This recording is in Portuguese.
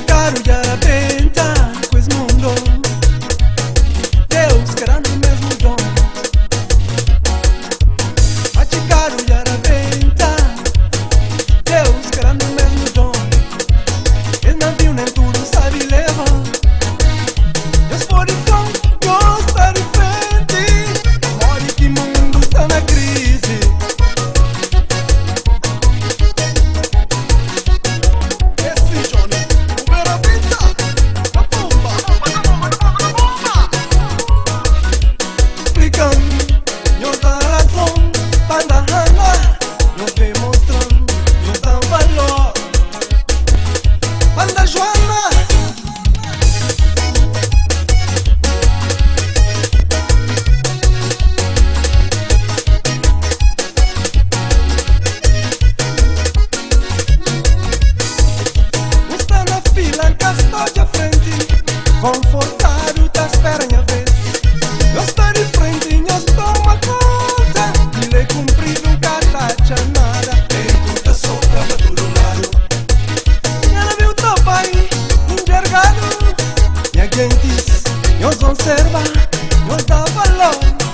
Caro de arrebentar com esse mundo, Deus querá no mesmo dom. Caro de arrebentar, Deus querá no mesmo dom. Ele não viu nem tudo, sabe levar. Deus pode então, Deus está de frente. Olha que mundo está na crise. Esse Johnny confortado, tá esperando a vez. Eu estou de frente e eu estou uma conta. E lhe cumprido um catacha nada. Vento tá sopra pra todo lado. Ela viu teu pai envergado. E a gente, nós observa, nós dá valor.